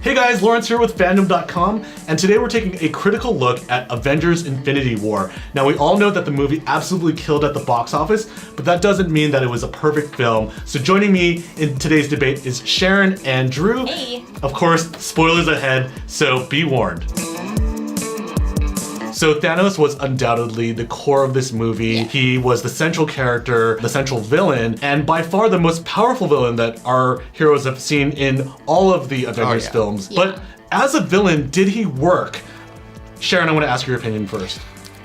Hey guys, Lawrence here with FANDOM.com, and today we're taking a critical look at Avengers Infinity War. Now we all know that the movie absolutely killed at the box office, but that doesn't mean that it was a perfect film. So joining me in today's debate is Sharon and Drew. Hey. Of course, spoilers ahead, so be warned. So Thanos was undoubtedly the core of this movie. Yeah. He was the central character, the central villain, and by far the most powerful villain that our heroes have seen in all of the Avengers films. Yeah. But as a villain, did he work? Sharon, I want to ask your opinion first.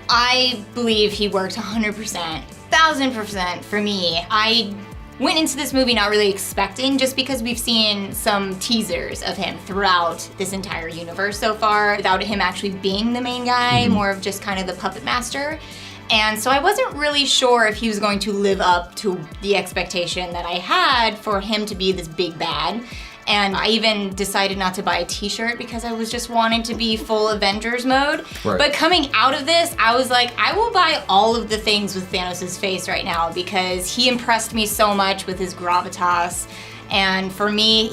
I believe he worked 100%, 1000% for me. I went into this movie not really expecting, just because we've seen some teasers of him throughout this entire universe so far, without him actually being the main guy, more of just kind of the puppet master. And so I wasn't really sure if he was going to live up to the expectation that I had for him to be this big bad. And I even decided not to buy a t-shirt because I was just wanting to be full Avengers mode. Right. But coming out of this, I was like, I will buy all of the things with Thanos' face right now because he impressed me so much with his gravitas. And for me,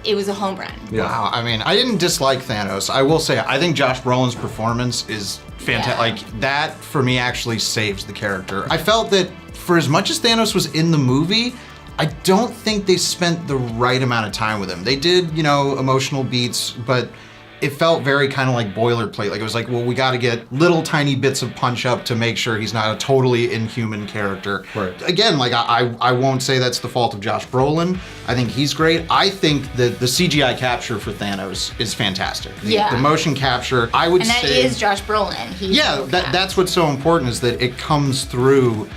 it was a home run. Yeah. Wow, I mean, I didn't dislike Thanos. I will say, I think Josh Brolin's performance is fantastic. Yeah. Like, that, for me, actually saves the character. I felt that for as much as Thanos was in the movie, I don't think they spent the right amount of time with him. They did, emotional beats, but it felt very kind of like boilerplate. Like, it was like, well, we got to get little tiny bits of punch up to make sure he's not a totally inhuman character. Right. Again, like, I won't say that's the fault of Josh Brolin. I think he's great. I think that the CGI capture for Thanos is fantastic. The motion capture, I would say. And that is Josh Brolin. That's what's so important, is that it comes through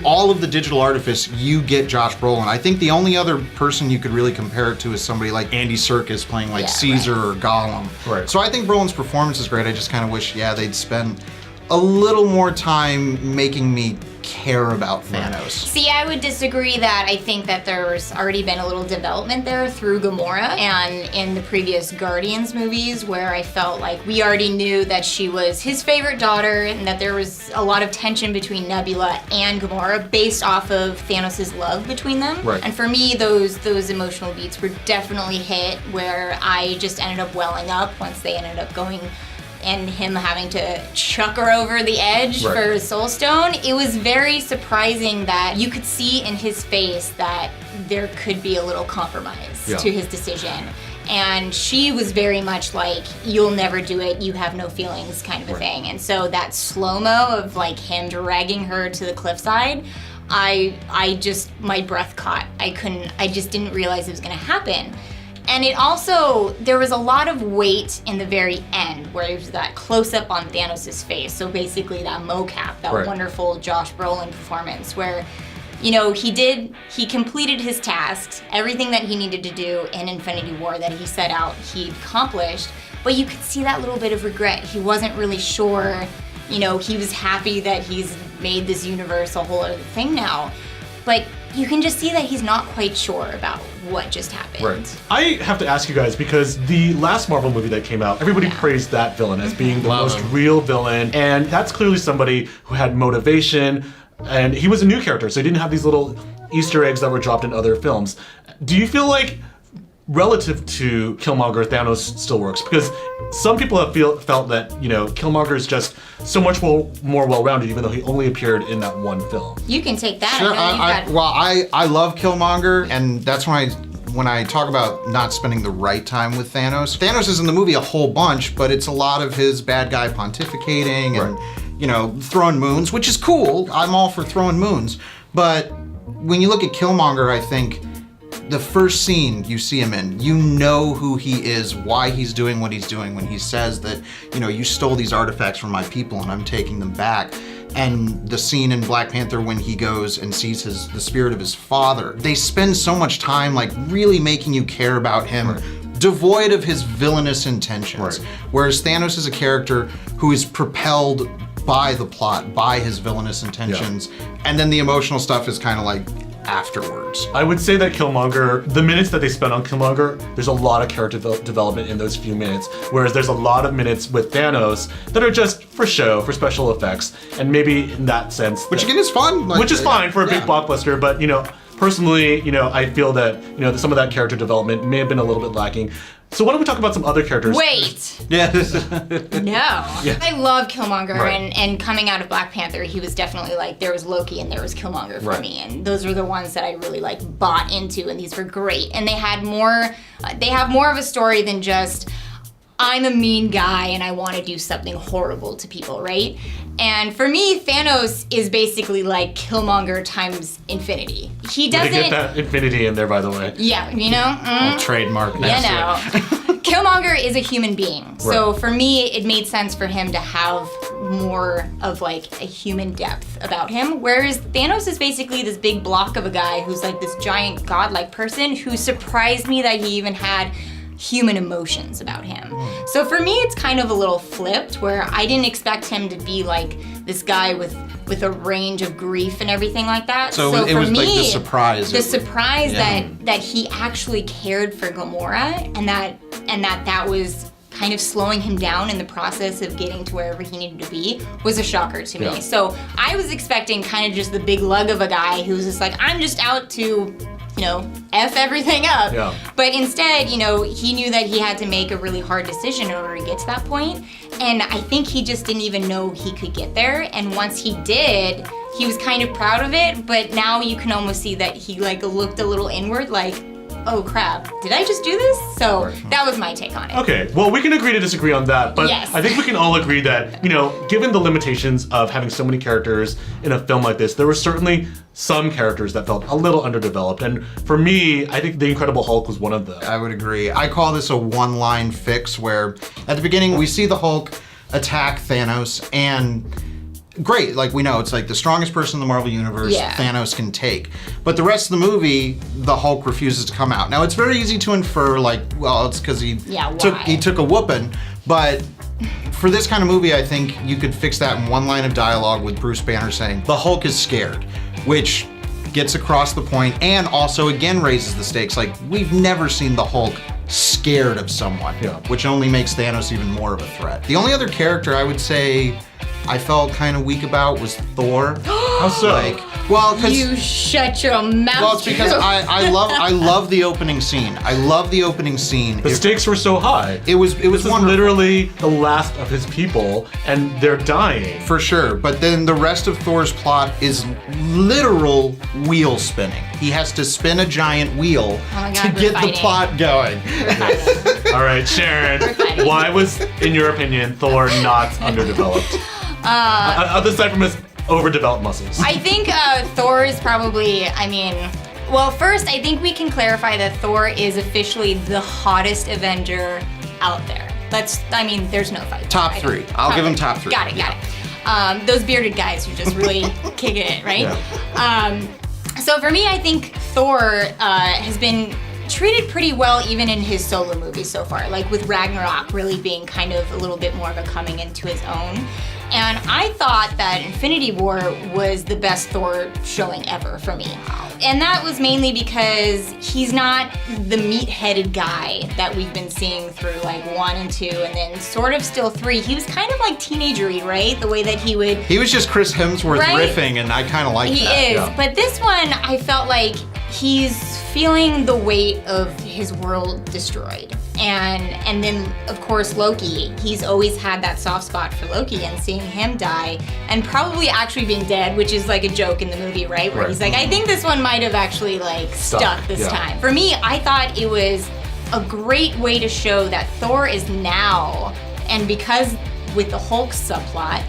all of the digital artifice. You get Josh Brolin. I think the only other person you could really compare it to is somebody like Andy Serkis playing like Caesar or Gollum. Right. So I think Brolin's performance is great. I just kind of wish, they'd spend a little more time making me care about Thanos. See, I would disagree that. I think that there's already been a little development there through Gamora and in the previous Guardians movies, where I felt like we already knew that she was his favorite daughter and that there was a lot of tension between Nebula and Gamora based off of Thanos' love between them. Right. And for me, those emotional beats were definitely hit, where I just ended up welling up once they ended up going and him having to chuck her over the edge for Soul Stone. It was very surprising that you could see in his face that there could be a little compromise to his decision. And she was very much like, you'll never do it, you have no feelings kind of a thing. And so that slow-mo of like him dragging her to the cliffside, my breath caught. I just didn't realize it was gonna happen. And it also, there was a lot of weight in the very end, where there's that close-up on Thanos' face. So basically that mocap, that wonderful Josh Brolin performance, where, he completed his tasks, everything that he needed to do in Infinity War that he set out, he accomplished. But you could see that little bit of regret. He wasn't really sure, he was happy that he's made this universe a whole other thing now. But you can just see that he's not quite sure about what just happened. Right. I have to ask you guys, because the last Marvel movie that came out, everybody praised that villain as being the most real villain, and that's clearly somebody who had motivation, and he was a new character, so he didn't have these little Easter eggs that were dropped in other films. Do you feel like, relative to Killmonger, Thanos still works? Because some people have felt that, Killmonger is just so much more well-rounded, even though he only appeared in that one film. You can take that. Sure, I love Killmonger, and that's when I talk about not spending the right time with Thanos. Thanos is in the movie a whole bunch, but it's a lot of his bad guy pontificating and, throwing moons, which is cool. I'm all for throwing moons. But when you look at Killmonger, I think the first scene you see him in, you know who he is, why he's doing what he's doing, when he says that, you stole these artifacts from my people and I'm taking them back. And the scene in Black Panther when he goes and sees the spirit of his father. They spend so much time like really making you care about him, devoid of his villainous intentions. Whereas Thanos is a character who is propelled by the plot, by his villainous intentions, and then the emotional stuff is kind of like afterwards. I would say that Killmonger, the minutes that they spent on Killmonger, there's a lot of character development in those few minutes, whereas there's a lot of minutes with Thanos that are just for show, for special effects, and maybe in that sense, which again is fun, which is fine for a big blockbuster, but personally, I feel that some of that character development may have been a little bit lacking. So why don't we talk about some other characters? Wait. Yeah. No. I love Killmonger, Right. and coming out of Black Panther, he was definitely like, there was Loki and there was Killmonger for me, and those were the ones that I really like bought into, and these were great. And they had more, they have more of a story than just, I'm a mean guy and I want to do something horrible to people, right? And for me, Thanos is basically like Killmonger times infinity. He Did doesn't. they get that infinity in there, by the way? Yeah, you know. Trademark. You know, Killmonger is a human being. So for me, it made sense for him to have more of like a human depth about him. Whereas Thanos is basically this big block of a guy who's like this giant godlike person who surprised me that he even had human emotions about him. So for me, it's kind of a little flipped where I didn't expect him to be like this guy with a range of grief and everything like that. So it for was me, like the surprise. the surprise that he actually cared for Gamora and that was kind of slowing him down in the process of getting to wherever he needed to be was a shocker to me. So I was expecting kind of just the big lug of a guy who's just like, I'm just out to, you know, F everything up. Yeah. But instead, you know, he knew that he had to make a really hard decision in order to get to that point. And I think he just didn't even know he could get there. And once he did, he was kind of proud of it. But now you can almost see that he like looked a little inward, like, oh crap, did I just do this? So that was my take on it. Okay, well, we can agree to disagree on that, but Yes. I think we can all agree that, you know, given the limitations of having so many characters in a film like this, there were certainly some characters that felt a little underdeveloped. And for me, I think The Incredible Hulk was one of them. I would agree. I call this a one-line fix where at the beginning we see the Hulk attack Thanos and great, like we know it's like the strongest person in the Marvel Universe Thanos can take. But the rest of the movie, the Hulk refuses to come out. Now it's very easy to infer like, well, it's because he took a whooping, but for this kind of movie, I think you could fix that in one line of dialogue with Bruce Banner saying, the Hulk is scared, which gets across the point and also again raises the stakes. Like, we've never seen the Hulk scared of someone, which only makes Thanos even more of a threat. The only other character I would say I felt kind of weak about was Thor. How so? Like, well, because You shut your mouth. well, it's because I love the opening scene. I love the opening scene. The stakes were so high. It was This is wonderful. literally the last of his people, and they're dying. For sure, but then the rest of Thor's plot is literal wheel spinning. He has to spin a giant wheel to get the plot going. All right, Sharon, why was, in your opinion, Thor not underdeveloped? Other aside from his overdeveloped muscles. I think Thor is probably, well, first, I think we can clarify that Thor is officially the hottest Avenger out there. There's no fight. Top three. I'll give him top three. Got it. Those bearded guys who just really kicking it, right? So for me, I think Thor has been treated pretty well even in his solo movies so far, like with Ragnarok really being kind of a little bit more of a coming into his own. And I thought that Infinity War was the best Thor showing ever for me. And that was mainly because he's not the meat-headed guy that we've been seeing through like 1 and 2 and then sort of still 3. He was kind of like teenagery, right? The way that he would... He was just Chris Hemsworth riffing, and I kind of like that. He is, but this one I felt like he's feeling the weight of his world destroyed. And then, of course, Loki. He's always had that soft spot for Loki, and seeing him die, and probably actually being dead, which is like a joke in the movie, right? Where he's like, I think this one might have actually like stuck this time. For me, I thought it was a great way to show that Thor is now, and because with the Hulk subplot,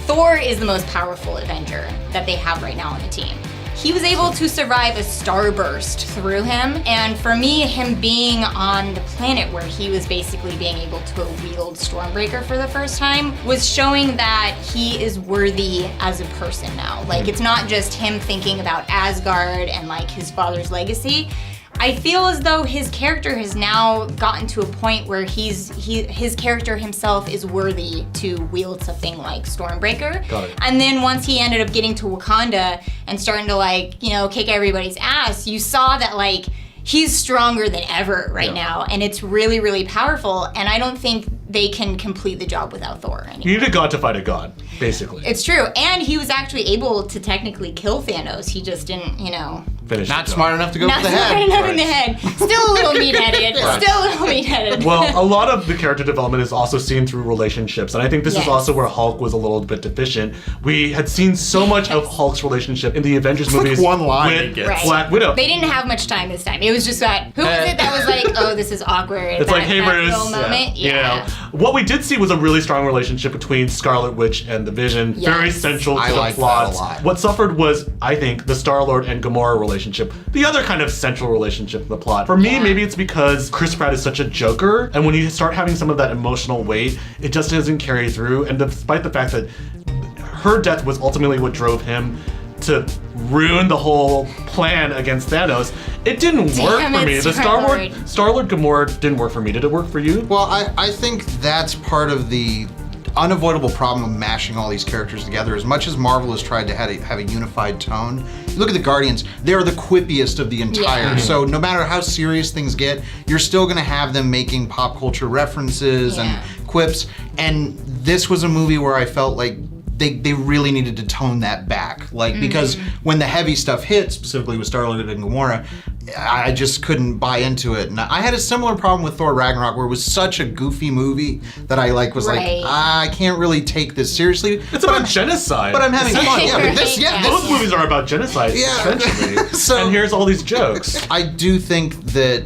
Thor is the most powerful Avenger that they have right now on the team. He was able to survive a starburst through him, and for me, him being on the planet where he was basically being able to wield Stormbreaker for the first time was showing that he is worthy as a person now. Like, it's not just him thinking about Asgard and like his father's legacy. I feel as though his character has now gotten to a point where his character himself is worthy to wield something like Stormbreaker. Got it. And then once he ended up getting to Wakanda and starting to like, you know, kick everybody's ass, you saw that like he's stronger than ever right now, and it's really, really powerful, and I don't think they can complete the job without Thor anymore. You need a god to fight a god, basically. It's true, and he was actually able to technically kill Thanos. He just didn't, you know, finish Not the job. smart enough to go Not for the smart head. enough in the head. Still a little meat-headed. Still a little meat-headed. Well, a lot of the character development is also seen through relationships, and I think this is Yes. also where Hulk was a little bit deficient. We had seen so much of Hulk's relationship in the Avengers movies one line he with gets. Right. Black Widow. They didn't have much time this time. It was just that, who was it that was like, oh, this is awkward. It's that, like, hey, that Bruce. little moment. You know, what we did see was a really strong relationship between Scarlet Witch and the Vision. Yes. Very central to I the like that plot. a lot. What suffered was, I think, the Star-Lord and Gamora relationship. The other kind of central relationship in the plot. For me, Yeah. maybe it's because Chris Pratt is such a joker, and when you start having some of that emotional weight, it just doesn't carry through. And despite the fact that her death was ultimately what drove him to ruin the whole plan against Thanos, it didn't work Damn for it, me. The Star-Lord. Star-Lord Gamora didn't work for me. Did it work for you? Well, I think that's part of the unavoidable problem of mashing all these characters together. As much as Marvel has tried to have a unified tone, you look at the Guardians, they're the quippiest of the entire. Yeah. So no matter how serious things get, you're still gonna have them making pop culture references Yeah. and quips. And this was a movie where I felt like they really needed to tone that back. Like, because when the heavy stuff hit, specifically with Star-Lord and Gamora, I just couldn't buy into it. And I had a similar problem with Thor Ragnarok, where it was such a goofy movie that I was Right. like, I can't really take this seriously. It's about genocide. But I'm having fun. Yeah, but Right, yeah. Both movies are about genocide, Yeah. essentially. So- and here's all these jokes. I do think that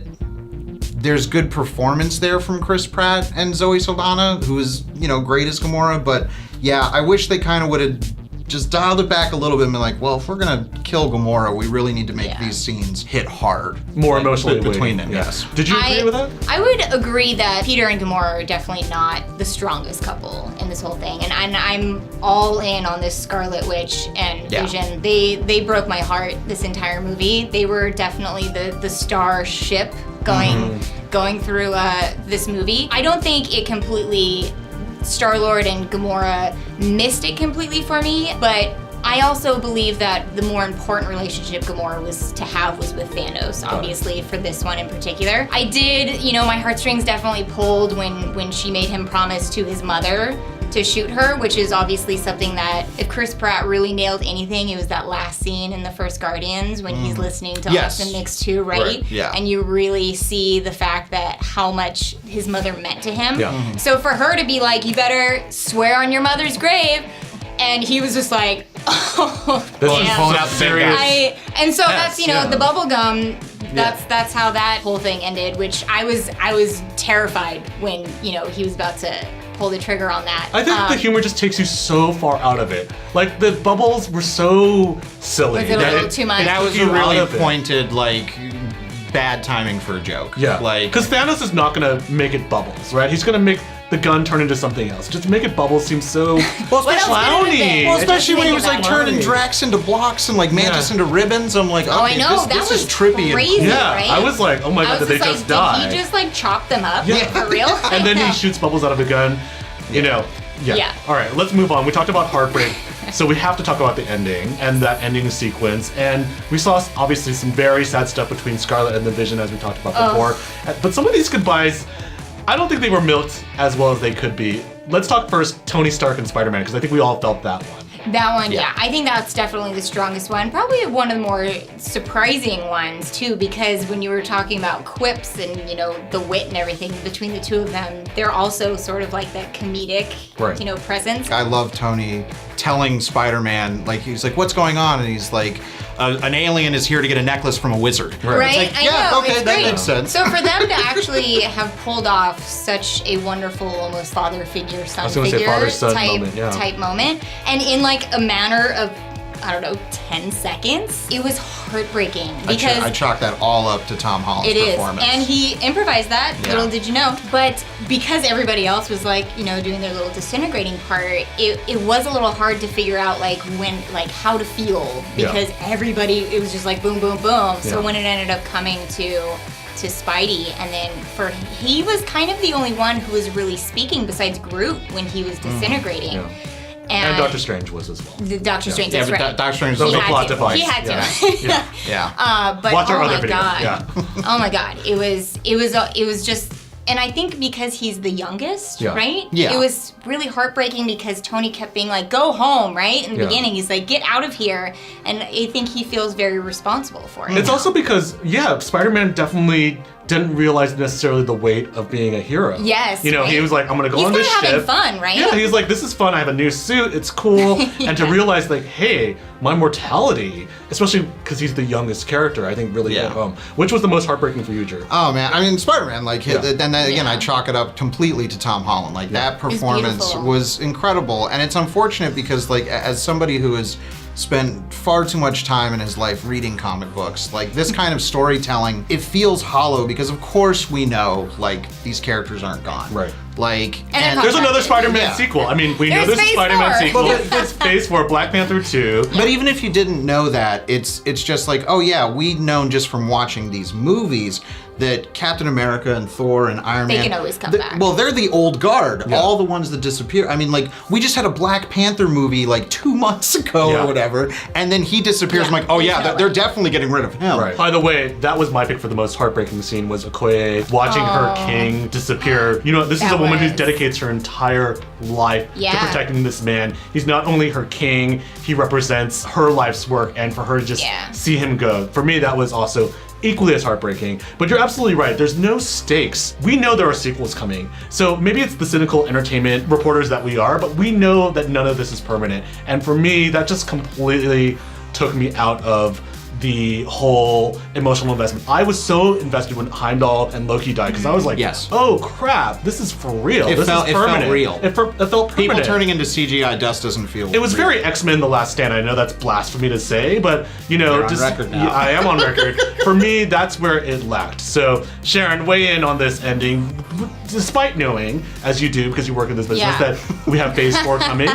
there's good performance there from Chris Pratt and Zoe Saldana, who is, great as Gamora. But yeah, I wish they kind of would have just dialed it back a little bit and been like, well, if we're gonna kill Gamora, we really need to make these scenes hit hard. More emotionally between weighting, them. yeah. Yes. Did you agree with that? I would agree that Peter and Gamora are definitely not the strongest couple in this whole thing, and I'm all in on this Scarlet Witch and Yeah. Vision. They broke my heart this entire movie. They were definitely the star ship going through this movie. I don't think it completely. Star-Lord and Gamora missed it completely for me, but I also believe that the more important relationship Gamora was with Thanos, obviously, for this one in particular. I did, my heartstrings definitely pulled when she made him promise to his mother to shoot her, which is obviously something that if Chris Pratt really nailed anything, it was that last scene in the first Guardians when he's listening to Yes. Austin Mix 2, right? Yeah. And you really see the fact that how much his mother meant to him. Yeah. So for her to be like, you better swear on your mother's grave, and he was just like, oh, This is damn. pulling out serious. And so that's yeah. the bubble gum. That's how that whole thing ended. Which I was terrified when he was about to pull the trigger on that. I think the humor just takes you so far out of it. Like, the bubbles were so silly. Was it a that little too much? That was took a you out really of it. pointed, bad timing for a joke. Yeah, Like, because Thanos is not gonna make it bubbles, right? He's gonna make the gun turn into something else. Just to make it bubbles seems so What else could it have been? clowny. well, It especially when he was doesn't like make it turning that Drax into blocks and Mantis into ribbons. I'm like, okay, Oh, I know, this that was is trippy. and crazy. cool. Yeah, right? I was like, oh my I god, was did they like, just die? Did he just chop them up? Yeah. For real? And then he shoots bubbles out of a gun. Yeah. Yeah. All right, let's move on. We talked about heartbreak, so we have to talk about the ending and that ending sequence. And we saw obviously some very sad stuff between Scarlet and the Vision, as we talked about before. But some of these goodbyes, I don't think they were milked as well as they could be. Let's talk first Tony Stark and Spider-Man, because I think we all felt that one. That one, yeah. I think that's definitely the strongest one. Probably one of the more surprising ones, too, because when you were talking about quips and, the wit and everything between the two of them, they're also sort of like that comedic, presence. I love Tony telling Spider-Man, he's like, what's going on? And he's like, an alien is here to get a necklace from a wizard. Right? It's like, I know, okay, it's that great. makes sense. So for them to actually have pulled off such a wonderful, almost father figure, son gonna say figure father-son type, moment, yeah. type moment, and in a manner of, 10 seconds, it was heartbreaking because I chalk that all up to Tom Holland's it is, performance. and he improvised that. Yeah. Little did you know, but because everybody else was doing their little disintegrating part, it was a little hard to figure out how to feel because everybody, it was just boom, boom, boom. So when it ended up coming to Spidey, and then he was kind of the only one who was really speaking besides Groot when he was disintegrating. Yeah. And Doctor Strange was as well. The Doctor Strange, Yeah, that's but right. Doctor Strange That was was a plot device. He had to. Yeah. yeah. But Watch our oh other my video. god, Yeah. oh my god, it was just And I think because he's the youngest, Yeah. right? Yeah. It was really heartbreaking because Tony kept being like, go home, right? In the beginning, he's like, get out of here. And I think he feels very responsible for it. It's also because, Spider-Man definitely didn't realize necessarily the weight of being a hero. Yes, You know, he right. was like, I'm gonna go He's on this kinda ship. having fun, right? Yeah, he's like, this is fun. I have a new suit. It's cool. And to realize, like, hey, my mortality, especially because he's the youngest character, I think really hit home. Which was the most heartbreaking for you, Drew? Oh man, I mean Spider-Man, like, then again, I Yeah. chalk it up completely to Tom Holland. Like that performance beautiful. was incredible, and it's unfortunate because, like, as somebody who has spent far too much time in his life reading comic books, like this kind of storytelling, it feels hollow because of course we know, like, these characters aren't gone. Right. Like, And There's another Spider-Man Yeah. sequel. I mean, we know There's there's a Phase Spider-Man 4. sequel. There's Phase 4, Black Panther 2. But even if you didn't know that, it's just like, oh yeah, we'd known just from watching these movies that Captain America and Thor and Iron They Man, can always come back. Well, they're the old guard. Yeah. All the ones that disappear. I mean, like, we just had a Black Panther movie like 2 months ago Yeah. or whatever, and then he disappears. Yeah, I'm like, oh we yeah, know they're it. definitely getting rid of him. By the way, that was my pick for the most heartbreaking scene was Okoye watching her king disappear. You know, this is That a woman who was- dedicates her entire life to Yeah. protecting this man. He's not only her king, he represents her life's work, and for her to just Yeah. see him go, for me that was also equally as heartbreaking. But you're absolutely right, there's no stakes. We know there are sequels coming. So maybe it's the cynical entertainment reporters that we are, but we know that none of this is permanent. And for me, that just completely took me out of the whole emotional investment. I was so invested when Heimdall and Loki died because I was like, Yes. oh crap, this is for real. It This felt- is it felt permanent. real. It felt permanent. People turning into CGI dust doesn't feel. It was real. very X-Men: The Last Stand. I know that's blasphemy to say, but you know, You're on record now. Yeah, I am on record. For me, that's where it lacked. So, Sharon, weigh in on this ending, despite knowing, as you do because you work in this business, Yeah. that we have Phase 4 coming.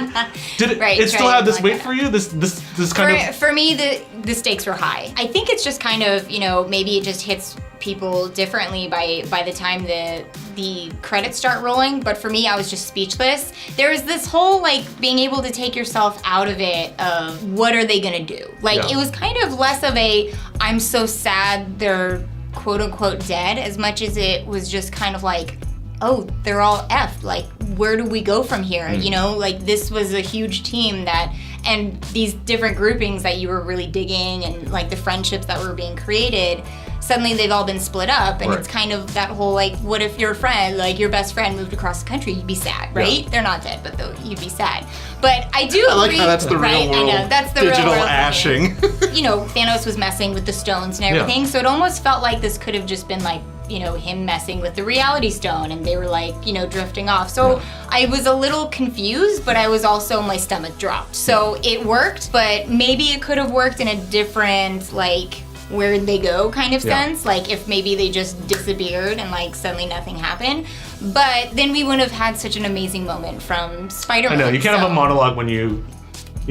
Did it? Right, it still right, had this like weight that. for you? This kind of. For me, the stakes were high. I think it's just kind of, you know, maybe it just hits people differently by the time the credits start rolling. But for me, I was just speechless. There was this whole like being able to take yourself out of it of what are they gonna do? Like Yeah. it was kind of less of a I'm so sad they're quote unquote dead as much as it was just kind of like, oh, they're all effed. Like, where do we go from here? You know, like this was a huge team that, and these different groupings that you were really digging and like the friendships that were being created, suddenly they've all been split up. And Right. it's kind of that whole like, what if your friend, like your best friend moved across the country? You'd be sad, right? Yeah. They're not dead, but you'd be sad. But I do I like agree, how that's the right? real world. I know, that's the digital real world. ashing. You know, Thanos was messing with the stones and Yeah. everything, so it almost felt like this could have just been like, you know, him messing with the reality stone and they were like, you know, drifting off. So I was a little confused, but I was also, my stomach dropped. So it worked, but maybe it could have worked in a different, like, where'd they go kind of Yeah. sense. Like if maybe they just disappeared and like suddenly nothing happened. But then we wouldn't have had such an amazing moment from I Spider-Man. know, you can't have so- a monologue when you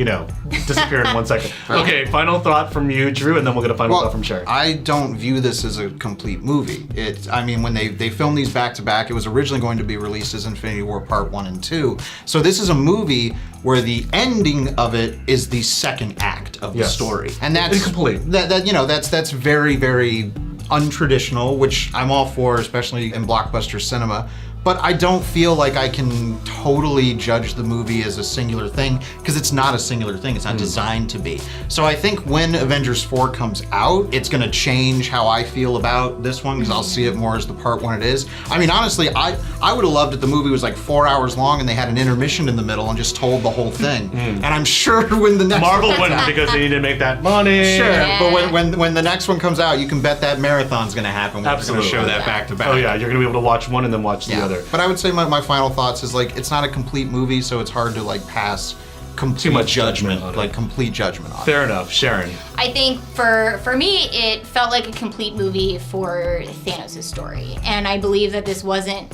know, disappear in 1 second. Okay, final thought from you, Drew, and then we'll get a final thought from Sharon. I don't view this as a complete movie. I mean, when they filmed these back to back, it was originally going to be released as Infinity War Part 1 and 2. So this is a movie where the ending of it is the second act of the Yes. story, and that's Incomplete. That you know, that's very, very untraditional, which I'm all for, especially in blockbuster cinema. But I don't feel like I can totally judge the movie as a singular thing, because it's not a singular thing. It's not designed to be. So I think when Avengers 4 comes out, it's going to change how I feel about this one, because I'll see it more as the part one it is. I mean, honestly, I would have loved if the movie was like 4 hours long and they had an intermission in the middle and just told the whole thing. And I'm sure when the next Marvel wouldn't because they need to make that money. Sure, Yeah. but when the next one comes out, you can bet that marathon's going to happen. We're going to Absolutely. show that back to back. Oh yeah, you're gonna be able to watch one and then watch the Yeah. other. But I would say my final thoughts is like it's not a complete movie, so it's hard to like pass complete much judgment on it. like complete judgment on it. Fair enough, Sharon. I think for me, it felt like a complete movie for Thanos' story. And I believe that this wasn't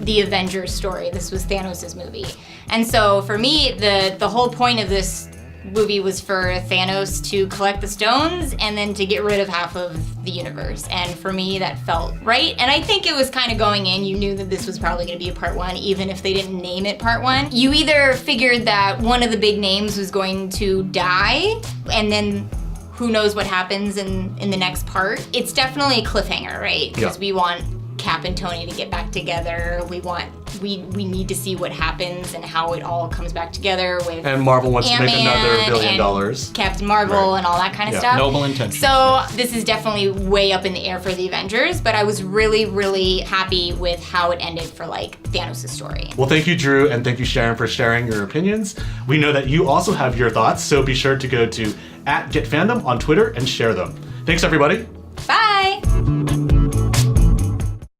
the Avengers story. This was Thanos' movie. And so for me, the whole point of this movie was for Thanos to collect the stones and then to get rid of half of the universe. And for me, that felt right. And I think it was kind of going in, you knew that this was probably going to be a part one, even if they didn't name it part one. You either figured that one of the big names was going to die, and then who knows what happens in the next part. It's definitely a cliffhanger, right? Because Yeah. we want Cap and Tony to get back together. We need to see what happens and how it all comes back together with And Marvel wants to make another $1 billion. and Captain Marvel and all that kind of stuff. Noble intentions. So this is definitely way up in the air for the Avengers, but I was really, really happy with how it ended for like Thanos' story. Well, thank you, Drew, and thank you, Sharon, for sharing your opinions. We know that you also have your thoughts, so be sure to go to @GetFandom on Twitter and share them. Thanks, everybody.